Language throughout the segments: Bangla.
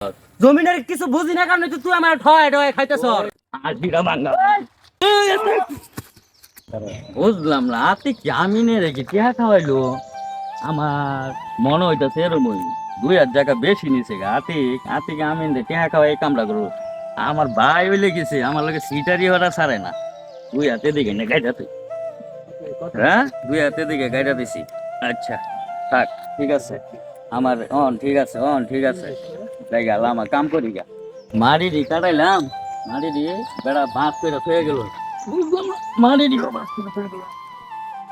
জমিনের কিছু বুঝি না কারণে তুই আমার ঠয় ঠয় খাইতেছ। বুঝলাম না আপনি কি আমিনে রেখে টিহা খাওয়াইলো। আমার মনে হইতেছে এরমই 2,000 টাকা বেশি নিছে গা। আতিক আতিক আমিন রে টিহা খাওয়াই কামড়া করো। আমার ভাই হইলে গেছে আমার লগে সিটারি ওরা ছাড়ে না। 2 হাতে দিকে না গাইডা তুই, হ্যাঁ 2 হাতে দিকে গাইডা দিছি। আচ্ছা থাক ঠিক আছে আমার ঠিক আছে ঠিক আছে তাই গেল আমার কাম করি গা। মারি দি কাটাইলাম, মারি দিয়ে বেড়া বাঁশ করে হয়ে গেল। মারি দি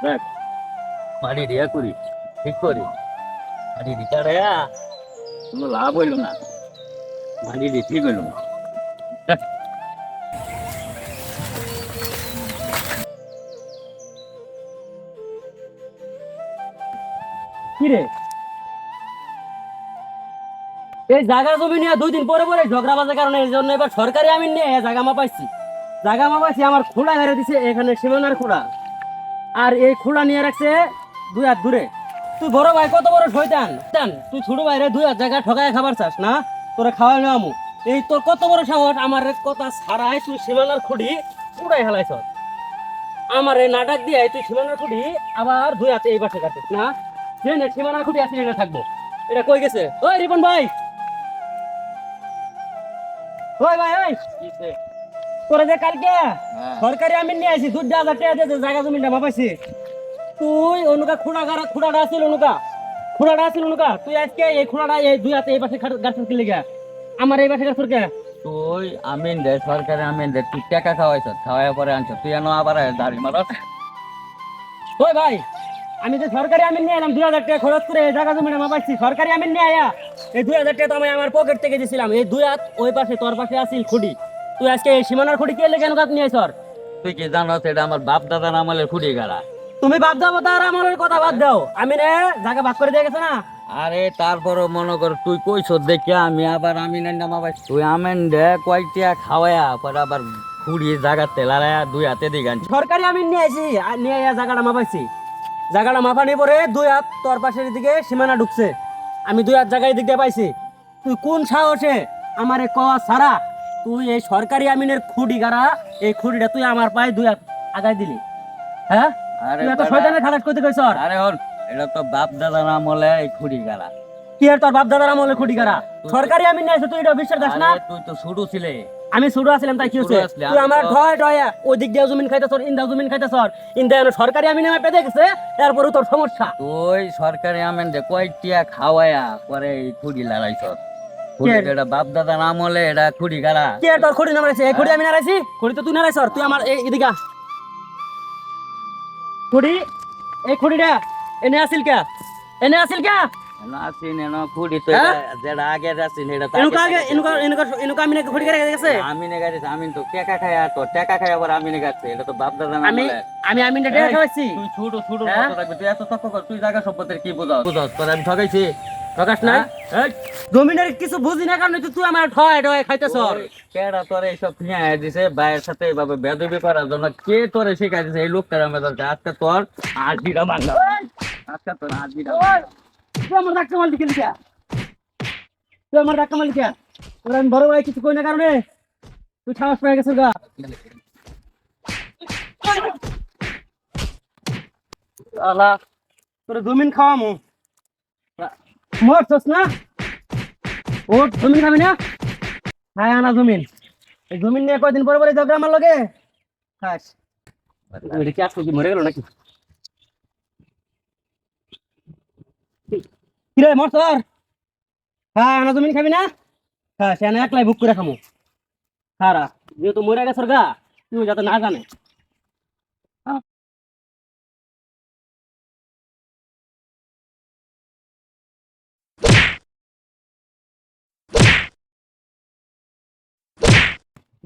দেখ মারি দিয়া করি ঠিক করি, মারি দি কাটাইয়া কোনো লাভ হইল না, মারি দি ঠিক হইল না। কিরে এই জায়গা জমি নিয়ে 2 দিন পরে পরে ঝগড়া বাজার কারণে এই জন্য এবার সরকারি আমিন নিয়ে জায়গা মাপাইছি। জায়গা মাপাইছি আমার খোলা হেরে দিছে এখানে সীমানার খোলা, আর এই খোলা নিয়ে রাখছে 2 হাত দূরে। তুই বড় ভাই কত বড় শয়তান জান, তুই ছোট ভাইরে 2 হাত জায়গা ঠকায় খাবার চাস না, তোরা খাওয়াই না আমু। এই তোর কত বড় সাহস আমার কথা ছাড়াই তুই সীমানার খুঁড়ি উড়াই হেলাইছ। আমার এই নাটক দিয়ে তুই সীমানার খুঁড়ি আবার 2 হাতে এই পাশে কাটিস না, যে সীমানার খুঁড়ি আছে এটা থাকবো। এটা কই গেছে ওই রিপন ভাই, ওই ভাই ওই তোরা যে কালকে সরকারি আমিন নিয়ে আসি 2,000 টাকা দিয়ে জায়গা জমিটা মাপাইছি, তুই অনুকা খুঁড়াটা আছিল অনুকা তুই আজকে এই খুঁড়াটা এই 2 হাতে এই পাশে গাছ কিনলে গা আমার এই পাশে গাছ কে তুই আমিন দে সরকারি আমিন দে তুই টাকা খাওয়াইছ, খাওয়াই পরে আনছ তুই এনো আবার দাড়ি মারত। ওই ভাই আমি যে সরকারি আমিন নিয়ে এলাম 2,000 টাকা খরচ করে এই জায়গা জমিটা মাপাইছি, সরকারি আমিন নিয়ে আয়া এই 2,000 টাকা তো আমি আমার পকেট থেকে দিয়েছিলাম। এই 2 হাত ওই পাশে তোর পাশে আছিল খুঁড়ি, তুই আজকে এই সীমানার খুঁড়ি কে লেগে গাছ নিয়ে সর। তুই কি জানো এটা আমার বাপ দাদার আমলের খুঁড়ি গাড়া। তুমি বাপ দাদার আমলের কথা বাদ দাও, আমি রে জায়গা ভাগ করে দিয়ে গেছে না। আরে তারপরও মনে কর তুই কইছ দেখে আমি আবার আমিনের নাম আবার তুই আমেন দে কয়টিয়া খাওয়ায়া পরে আবার খুঁড়ি জায়গাতে লাড়ায়া 2 হাতে দিয়ে গান সরকারি আমিন নিয়ে আইছি আর নিয়ে জায়গাটা মাপাইছি। জায়গাটা মাপানি পরে 2 হাত তোর পাশের দিকে সীমানা ঢুকছে, আমি 2 হাত জায়গায় দিক দিয়ে পাইছি। তুই কোন সাহসে আমারে কওয়া ছাড়া তুই এই সরকারি আমিনের খুঁড়ি গাড়া এই খুঁড়িটা তুই আমার পায়ে 2 হাত আগায় দিলি, হ্যাঁ? আরে তুই এত শয়তানের খালাস করতে কইছ। আরে হল এটা তো বাপ দাদার আমলে এই খুঁড়ি গাড়া। কি আর তোর বাপ দাদার আমলে খুঁড়ি গাড়া? সরকারি আমিন নিয়ে তুই এটা বিশ্বাস দাস না? তুই তো ছোট ছিলে। আমি ছোট আছিলাম তাই কি হচ্ছে? তুই আমার ঠয় ঠয় ওই দিক দিয়ে জমিন খাইতেছ, ইন্দা জমিন খাইতেছ, ইন্দা সরকারি আমিন নামে পেতে গেছে, তারপরে তোর সমস্যা। তুই সরকারি আমিন যে কয়টিয়া খাওয়ায়া পরে এই খুঁড়ি লড়াইছ। এটা বাপ দাদা নাম হলে এটা খুঁড়ি গাড়া। কে তোর খুঁড়ি নাম রাখছে? এই খুঁড়ি আমি নাড়াইছি? খুঁড়ি তো তুই নাড়াইছ। তুই আমার এদিকে খুঁড়ি এই খুঁড়িটা এনে আসিল কে? এনে আসিল কে? নাসিন এনো খুঁড়ি তো যেটা আগে আসিল এটা তো আগে এনুকা আমি নাকি খুঁড়ি গাড়া গেছে। আমি নে গাড়ি আমি তো টাকা খায়া তো টাকা খায়া আবার আমি নে গাছে। এটা তো বাপ দাদা নাম বলে। আমি টাকা খাওয়াইছি। তুই ছোট ছোট কত লাগবে? তুই এত তক্ক কর। তুই জায়গা সম্পত্তির কি বুঝাস? তোর আমি ঠকাইছি? ঠকাস না? এই জমিনের কিছু বুঝি না কারণে তুই আমার ঠয় ঠয় খাইতেছ। কেডা তোরে এইসব নিয়ে দিছে ভাইয়ের সাথে এইভাবে বেদবি করার জন্য? কে তোরে শিখাই দিছে? এই লোকটার আমি দরকার। আজকে তোর আজীরা বাংলা, আজকে তোর আজীরা তুই আমার ডাক্তার মাল লিখে লিখা, তুই আমার ডাক্তার মাল লিখা তোর আমি বড় ভাই কিছু কই না কারণে তুই সাহস পেয়ে গেছিস গা। আলা তোর জমিন খাওয়ামু মরছস না? ও জমিন খাবি না? হ্যাঁ আনা জমিন। এই জমিন নিয়ে কয়দিন পরে পরে ঝগড়া আমার লগে খাস। কি আজকে কি মরে গেল নাকি? কিরে মরছর? হ্যাঁ আনা জমিন খাবি না? হ্যাঁ সে না একলাই বুক করে খামু। খারা যেহেতু মরে গেছর গা তুই যাতে না জানে।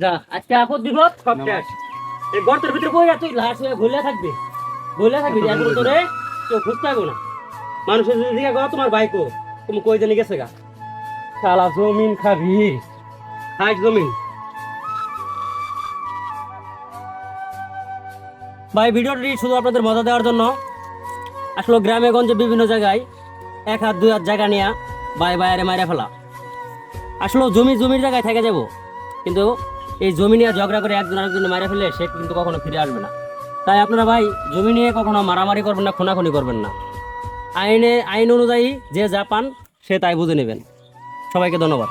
যা আজকে আপদ বিপদ সব শেষ। এই গর্তের ভিতরে বইয়া তুই লাশ হয়ে ঘুরলে থাকবি এত তোরে কেউ খুঁজতে হবে না। মানুষের যদি দিকে গো তোমার বাইকও তুমি কই জানি গেছে গা। শালা জমিন খাবি খাস জমিন। ভাই ভিডিওটি শুধু আপনাদের মজা দেওয়ার জন্য। আসলে গ্রামে গঞ্জে বিভিন্ন জায়গায় 1 হাত 2 হাত জায়গা নিয়ে বাইরে মাইরা ফেলা। আসলে জমির জায়গায় থেকে যাব, কিন্তু এই জমি নিয়ে ঝগড়া করে একজন আরেকজন মারা ফেলে সে কিন্তু কখনো ফিরে আসবে না। তাই আপনারা ভাই জমি নিয়ে কখনো মারামারি করবেন না, খুনাখুনি করবেন না। আইন অনুযায়ী যে যা পান সে তাই বুঝে নেবেন। সবাইকে ধন্যবাদ।